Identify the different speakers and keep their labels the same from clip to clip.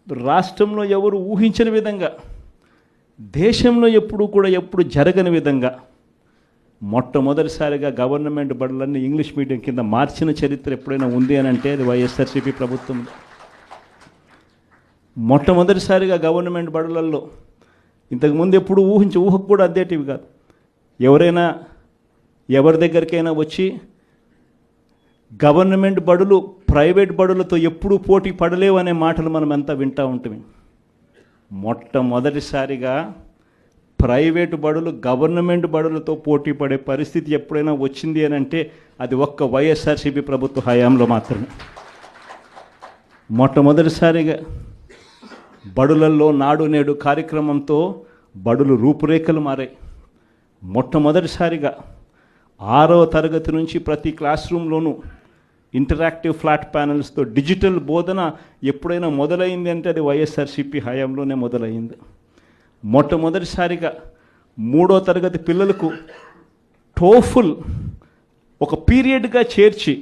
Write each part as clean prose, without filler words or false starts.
Speaker 1: రాష్ట్రంలో ఎవరు ఊహించని విధంగా, దేశంలో ఎప్పుడు జరగని విధంగా మొట్టమొదటిసారిగా గవర్నమెంట్ బడులన్నీ ఇంగ్లీష్ మీడియం కింద మార్చిన చరిత్ర ఎప్పుడైనా ఉంది అని అంటే అది వైఎస్ఆర్సీపీ ప్రభుత్వం. మొట్టమొదటిసారిగా గవర్నమెంట్ బడులలో ఇంతకుముందు ఎప్పుడు ఊహకు కూడా అద్దేటివి కాదు. ఎవరైనా ఎవరి దగ్గరికైనా వచ్చి గవర్నమెంట్ బడులు ప్రైవేట్ బడులతో ఎప్పుడూ పోటీ పడలేవు అనే మాటలు మనం ఎంత వింటూ ఉంటుంది. మొట్టమొదటిసారిగా ప్రైవేటు బడులు గవర్నమెంట్ బడులతో పోటీ పడే పరిస్థితి ఎప్పుడైనా వచ్చింది అని అంటే అది ఒక్క వైఎస్ఆర్సీపీ ప్రభుత్వ హయాంలో మాత్రమే. మొట్టమొదటిసారిగా బడులల్లో నాడు నేడు కార్యక్రమంతో బడులు రూపురేఖలు మారాయి. మొట్టమొదటిసారిగా 6వ తరగతి నుంచి ప్రతి క్లాస్ రూమ్లోనూ ఇంటరాక్టివ్ ఫ్లాట్ ప్యానల్స్తో డిజిటల్ బోధన ఎప్పుడైనా మొదలైంది అంటే అది వైఎస్ఆర్సీపీ హయాంలోనే మొదలైంది. మొట్టమొదటిసారిగా 3వ తరగతి పిల్లలకు టోఫుల్ ఒక పీరియడ్గా చేర్చి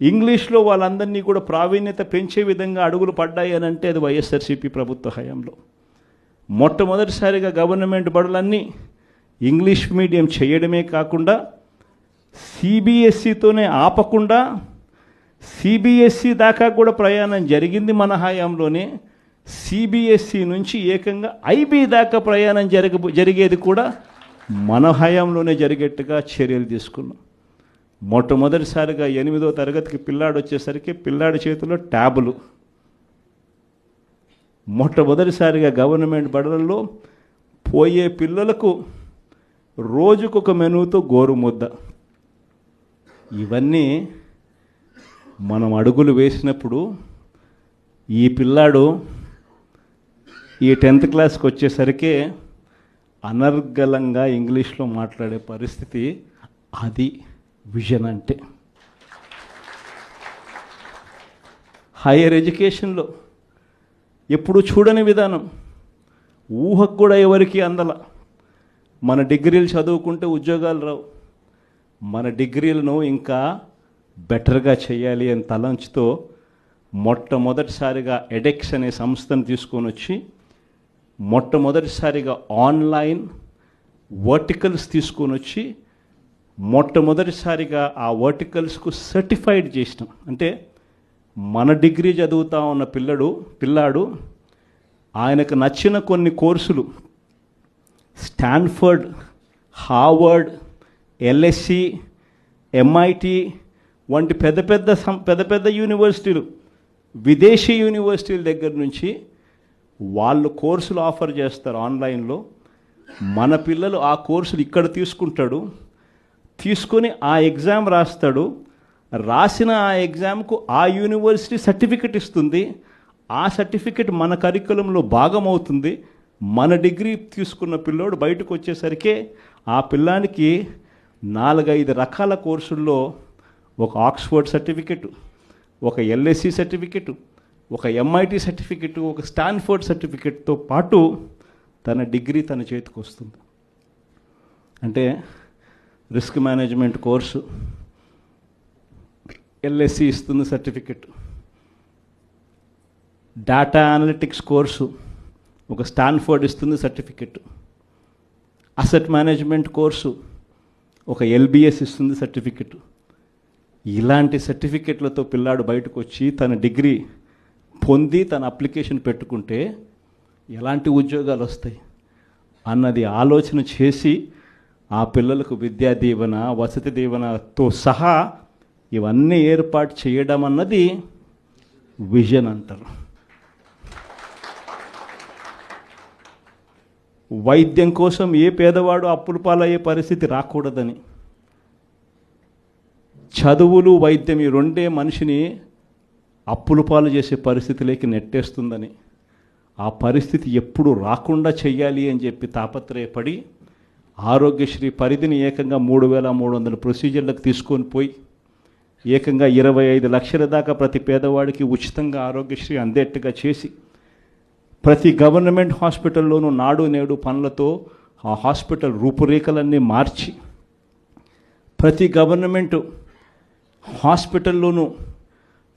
Speaker 1: ఇంగ్లీష్లో వాళ్ళందరినీ కూడా ప్రావీణ్యత పెంచే విధంగా అడుగులు పడ్డాయి అని అంటే అది వైఎస్ఆర్సీపీ ప్రభుత్వ హయాంలో. మొట్టమొదటిసారిగా గవర్నమెంట్ బడులన్నీ ఇంగ్లీష్ మీడియం చేయడమే కాకుండా సిబిఎస్ఈతోనే ఆపకుండా సిబిఎస్ఈ దాకా కూడా ప్రయాణం జరిగింది మన హయాంలోనే. సిబిఎస్ఈ నుంచి ఏకంగా ఐబీ దాకా ప్రయాణం జరిగేది కూడా మన హయాంలోనే జరిగేట్టుగా చర్యలు తీసుకున్నాం. మొట్టమొదటిసారిగా 8వ తరగతికి పిల్లాడు వచ్చేసరికి పిల్లాడి చేతిలో ట్యాబులు. మొట్టమొదటిసారిగా గవర్నమెంట్ బడులలో పోయే పిల్లలకు రోజుకొక మెనూతో గోరుముద్ద. ఇవన్నీ మనం అడుగులు వేసినప్పుడు ఈ పిల్లాడు ఈ 10th క్లాస్కి వచ్చేసరికి అనర్గళంగా ఇంగ్లీష్లో మాట్లాడే పరిస్థితి. అది విజన్ అంటే. హైయర్ ఎడ్యుకేషన్లో ఎప్పుడు చూడని విధానం, ఊహకు కూడా ఎవరికి అందల. మన డిగ్రీలు చదువుకుంటే ఉద్యోగాలు రావు, మన డిగ్రీలను ఇంకా బెటర్గా చేయాలి అని తలంచుతో మొట్టమొదటిసారిగా ఎడెక్స్ అనే సంస్థను తీసుకొని వచ్చి మొట్టమొదటిసారిగా ఆన్లైన్ వర్టికల్స్ తీసుకొని వచ్చి మొట్టమొదటిసారిగా ఆ వర్టికల్స్కు సర్టిఫైడ్ చేసినాం. అంటే మన డిగ్రీ చదువుతా ఉన్న పిల్లాడు ఆయనకు నచ్చిన కొన్ని కోర్సులు స్టాన్ఫర్డ్, హార్వర్డ్, ఎల్ఎస్సి, ఎంఐటి వంటి పెద్ద పెద్ద యూనివర్సిటీలు, విదేశీ యూనివర్సిటీల దగ్గర నుంచి వాళ్ళు కోర్సులు ఆఫర్ చేస్తారు ఆన్లైన్లో. మన పిల్లలు ఆ కోర్సులు ఇక్కడ తీసుకొని ఆ ఎగ్జామ్ రాస్తాడు. రాసిన ఆ ఎగ్జామ్కు ఆ యూనివర్సిటీ సర్టిఫికెట్ ఇస్తుంది. ఆ సర్టిఫికెట్ మన కరికులంలో భాగమవుతుంది. మన డిగ్రీ తీసుకున్న పిల్లోడు బయటకు వచ్చేసరికి ఆ పిల్లానికి 4-5 రకాల కోర్సుల్లో ఒక ఆక్స్ఫర్డ్ సర్టిఫికెట్, ఒక ఎల్ఎస్సి సర్టిఫికెట్, ఒక ఎంఐటి సర్టిఫికెట్, ఒక స్టాన్ఫర్డ్ సర్టిఫికెట్తో పాటు తన డిగ్రీ తన చేతికి వస్తుంది. అంటే రిస్క్ మేనేజ్మెంట్ కోర్సు ఎల్ఎస్సి ఇస్తుంది సర్టిఫికెట్, డేటా అనలిటిక్స్ కోర్సు ఒక స్టాన్ఫర్డ్ ఇస్తుంది సర్టిఫికెట్, అసెట్ మేనేజ్మెంట్ కోర్సు ఒక ఎల్బిఎస్ ఇస్తుంది సర్టిఫికెట్. ఇలాంటి సర్టిఫికెట్లతో పిల్లాడు బయటకు వచ్చి తన డిగ్రీ పొంది తన అప్లికేషన్ పెట్టుకుంటే ఎలాంటి ఉద్యోగాలు వస్తాయి అన్నది ఆలోచన చేసి ఆ పిల్లలకు విద్యా దీవెన, వసతి దీవెనతో సహా ఇవన్నీ ఏర్పాటు చేయడం అన్నది విజన్ అంటారు. వైద్యం కోసం ఏ పేదవాడు అప్పుల పాలయ్యే పరిస్థితి రాకూడదని, చదువులు వైద్యం ఈ రెండే మనిషిని అప్పుల పాలు చేసే పరిస్థితిలోకి నెట్టేస్తుందని, ఆ పరిస్థితి ఎప్పుడు రాకుండా చెయ్యాలి అని చెప్పి తాపత్రయపడి ఆరోగ్యశ్రీ పరిధిని ఏకంగా 3,300 ప్రొసీజర్లకు తీసుకొని పోయి ఏకంగా 25 లక్షల దాకా ప్రతి పేదవాడికి ఉచితంగా ఆరోగ్యశ్రీ అందేట్టుగా చేసి ప్రతి గవర్నమెంట్ హాస్పిటల్లోనూ నాడు నేడు పనులతో ఆ హాస్పిటల్ రూపురేఖలన్నీ మార్చి ప్రతి గవర్నమెంట్ హాస్పిటల్లోనూ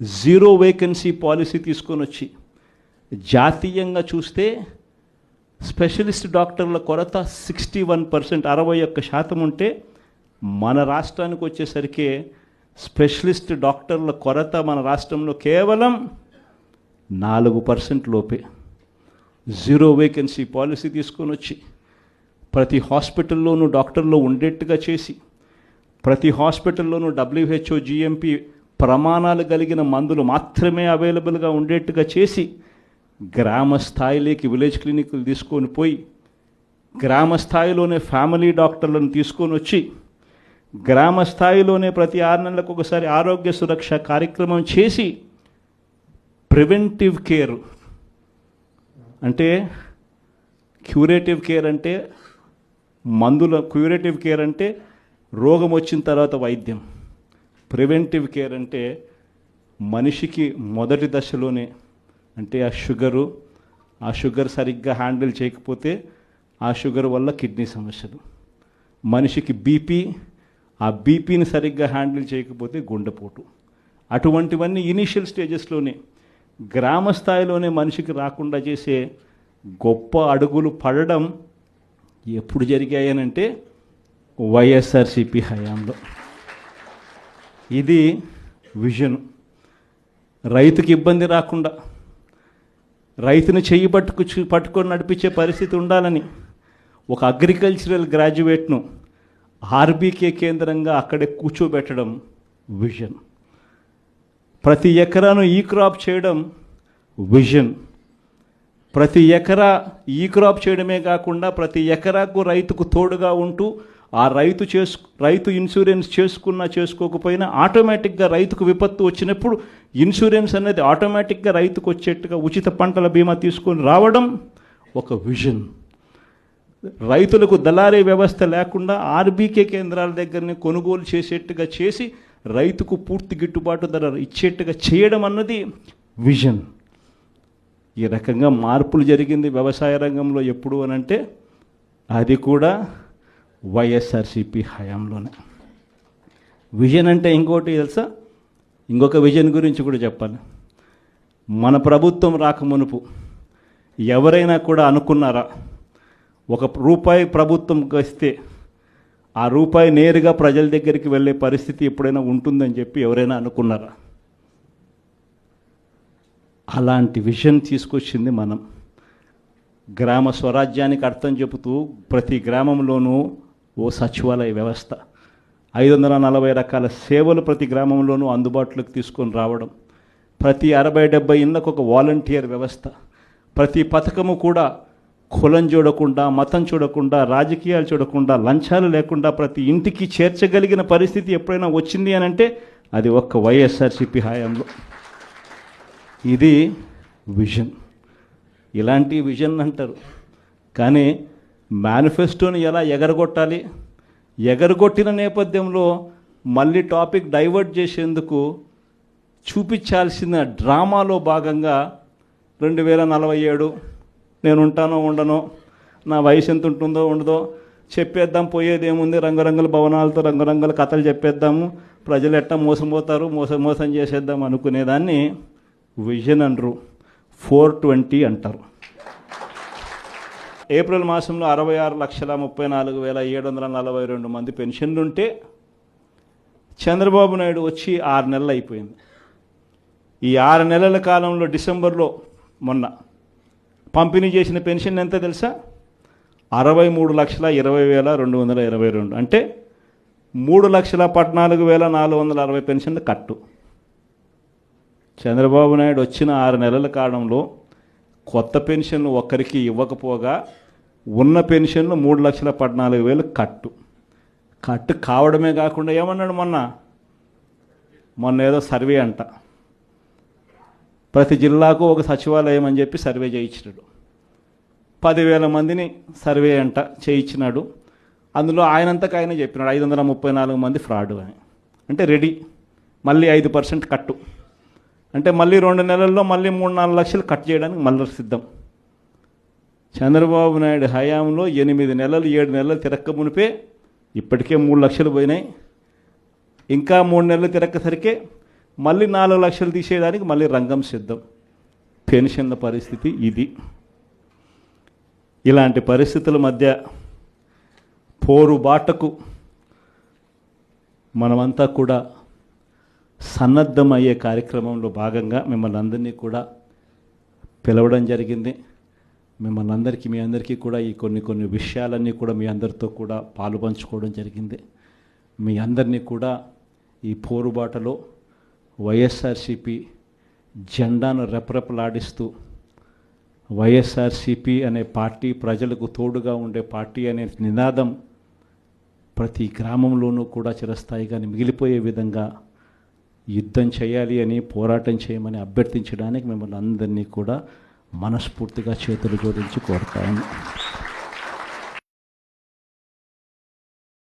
Speaker 1: 0 వేకెన్సీ పాలసీ తీసుకొని వచ్చి జాతీయంగా చూస్తే స్పెషలిస్ట్ డాక్టర్ల కొరత 61%, 61% ఉంటే మన రాష్ట్రానికి వచ్చేసరికి స్పెషలిస్ట్ డాక్టర్ల కొరత మన రాష్ట్రంలో కేవలం 4% లోపే. 0 వేకెన్సీ పాలసీ తీసుకొని వచ్చి ప్రతి హాస్పిటల్లోనూ డాక్టర్లు ఉండేట్టుగా చేసి, ప్రతి హాస్పిటల్లోనూ WHO GMP ప్రమాణాలు కలిగిన మందులు మాత్రమే అవైలబుల్గా ఉండేట్టుగా చేసి, గ్రామ స్థాయిలోకి విలేజ్ క్లినిక్లు తీసుకొని పోయి, గ్రామ స్థాయిలోనే ఫ్యామిలీ డాక్టర్లను తీసుకొని వచ్చి, గ్రామ స్థాయిలోనే ప్రతి 6 నెలలకు ఒకసారి ఆరోగ్య సురక్ష కార్యక్రమం చేసి, ప్రివెంటివ్ కేర్ అంటే క్యూరేటివ్ కేర్ అంటే క్యూరేటివ్ కేర్ అంటే రోగం వచ్చిన తర్వాత వైద్యం. ప్రివెంటివ్ కేర్ అంటే మనిషికి మొదటి దశలోనే, అంటే ఆ షుగర్ సరిగ్గా హ్యాండిల్ చేయకపోతే ఆ షుగర్ వల్ల కిడ్నీ సమస్యలు, మనిషికి బీపీ, ఆ బీపీని సరిగ్గా హ్యాండిల్ చేయకపోతే గుండెపోటు, అటువంటివన్నీ ఇనీషియల్ స్టేజెస్లోనే గ్రామ స్థాయిలోనే మనిషికి రాకుండా చేసే గొప్ప అడుగులు పడడం ఎప్పుడు జరిగాయనంటే వైఎస్ఆర్సీపీ హయాంలో. ఇది విజన్. రైతుకి ఇబ్బంది రాకుండా, రైతుని చెయ్యి పట్టుకొని నడిపించే పరిస్థితి ఉండాలని ఒక అగ్రికల్చరల్ గ్రాడ్యుయేట్ను ఆర్బీకే కేంద్రంగా అక్కడే కూర్చోబెట్టడం విజన్. ప్రతి ఎకరాను ఈ క్రాప్ చేయడం విజన్. ప్రతి ఎకరా ఈ క్రాప్ చేయడమే కాకుండా ప్రతి ఎకరాకు రైతుకు తోడుగా ఉంటూ ఆ రైతు ఇన్సూరెన్స్ చేసుకోకపోయినా ఆటోమేటిక్గా రైతుకు విపత్తు వచ్చినప్పుడు ఇన్సూరెన్స్ అనేది ఆటోమేటిక్గా రైతుకు వచ్చేట్టుగా ఉచిత పంటల బీమా తీసుకొని రావడం ఒక విజన్. రైతులకు దళారీ వ్యవస్థ లేకుండా ఆర్బీకే కేంద్రాల దగ్గరనే కొనుగోలు చేసేట్టుగా చేసి రైతుకు పూర్తి గిట్టుబాటు ధర ఇచ్చేట్టుగా చేయడం అన్నది విజన్. ఈ రకంగా మార్పులు జరిగింది వ్యవసాయ రంగంలో ఎప్పుడు అనంటే అది కూడా వైఎస్ఆర్సీపీ హయాంలోనే. విజన్ అంటే ఇంకోటి తెలుసా, ఇంకొక విజన్ గురించి కూడా చెప్పాలి. మన ప్రభుత్వం రాకమునుపు ఎవరైనా కూడా అనుకున్నారా ₹1 ప్రభుత్వం వస్తే ఆ రూపాయి నేరుగా ప్రజల దగ్గరికి వెళ్ళే పరిస్థితి ఎప్పుడైనా ఉంటుందని చెప్పి ఎవరైనా అనుకున్నారా? అలాంటి విజన్ తీసుకొచ్చింది మనం. గ్రామ స్వరాజ్యానికి అర్థం చెబుతూ ప్రతి గ్రామంలోనూ ఓ సచివాలయ వ్యవస్థ, 540 రకాల సేవలు ప్రతి గ్రామంలోనూ అందుబాటులోకి తీసుకొని రావడం, ప్రతి 60-70 ఇళ్ళకు ఒక వాలంటీర్ వ్యవస్థ, ప్రతి పథకము కూడా కులం చూడకుండా, మతం చూడకుండా, రాజకీయాలు చూడకుండా, లంచాలు లేకుండా ప్రతి ఇంటికి చేర్చగలిగిన పరిస్థితి ఎప్పుడైనా వచ్చింది అని అంటే అది ఒక్క వైఎస్ఆర్సీపీ హయాంలో. ఇది విజన్. ఇలాంటి విజన్ అంటారు. కానీ మేనిఫెస్టోని ఎలా ఎగరగొట్టాలి, ఎగరగొట్టిన నేపథ్యంలో మళ్ళీ టాపిక్ డైవర్ట్ చేసేందుకు చూపించాల్సిన డ్రామాలో భాగంగా 2047 నేను ఉంటానో ఉండనో, నా వయసు ఎంత ఉంటుందో ఉండదో చెప్పేద్దాం, పోయేది ఏముంది, రంగురంగుల భవనాలతో రంగురంగుల కథలు చెప్పేద్దాము, ప్రజలు ఎట్టా మోసపోతారు, మోసం చేసేద్దాం అనుకునేదాన్ని విజన్ అనరు, 420 అంటారు. ఏప్రిల్ మాసంలో 66,34,742 మంది పెన్షన్లు ఉంటే చంద్రబాబు నాయుడు వచ్చి 6 నెలలు అయిపోయింది. ఈ 6 నెలల కాలంలో డిసెంబర్లో మొన్న పంపిణీ చేసిన పెన్షన్ ఎంత తెలుసా? 63,20,222. అంటే 3,14,460 పెన్షన్లు కట్టు. చంద్రబాబు నాయుడు వచ్చిన 6 నెలల కాలంలో కొత్త పెన్షన్లు ఒక్కరికి ఇవ్వకపోగా ఉన్న పెన్షన్లు 3,14,000 కట్టు కావడమే కాకుండా ఏమన్నాడు మొన్న ఏదో సర్వే అంట, ప్రతి జిల్లాకు ఒక సచివాలయం అని చెప్పి సర్వే చేయించినాడు. 10,000 మందిని సర్వే అంట చేయించినాడు. అందులో ఆయనంతకు ఆయన చెప్పినాడు 534 మంది ఫ్రాడ్ అని. అంటే రెడీ, మళ్ళీ 5% కట్టు, అంటే మళ్ళీ 2 నెలల్లో మళ్ళీ 3-4 లక్షలు కట్ చేయడానికి మళ్ళీ సిద్ధం. చంద్రబాబు నాయుడు హయాంలో 8 నెలలు 7 నెలలు తిరక్క మునిపే ఇప్పటికే 3 లక్షలు పోయినాయి. ఇంకా 3 నెలలు తిరక్కసరికే మళ్ళీ 4 లక్షలు తీసేయడానికి మళ్ళీ రంగం సిద్ధం. పెన్షన్ల పరిస్థితి ఇది. ఇలాంటి పరిస్థితుల మధ్య పోరుబాటకు మనమంతా కూడా సన్నద్ధమయ్యే కార్యక్రమంలో భాగంగా మిమ్మల్ని అందరినీ కూడా పిలవడం జరిగింది. మిమ్మల్ని అందరికీ మీ అందరికీ కూడా ఈ కొన్ని విషయాలన్నీ కూడా మీ అందరితో కూడా పాలు పంచుకోవడం జరిగింది. మీ అందరినీ కూడా ఈ పోరుబాటలో వైఎస్ఆర్సిపి జెండాను రెపరెపలాడిస్తూ వైఎస్ఆర్సిపి అనే పార్టీ ప్రజలకు తోడుగా ఉండే పార్టీ అనే నినాదం ప్రతి గ్రామంలోనూ కూడా చిరస్థాయిగా మిగిలిపోయే విధంగా యుద్ధం చేయాలి అని, పోరాటం చేయమని అభ్యర్థించడానికి మిమ్మల్ని అందరినీ కూడా మనస్ఫూర్తిగా చేతులు జోడించి కోరుతాను.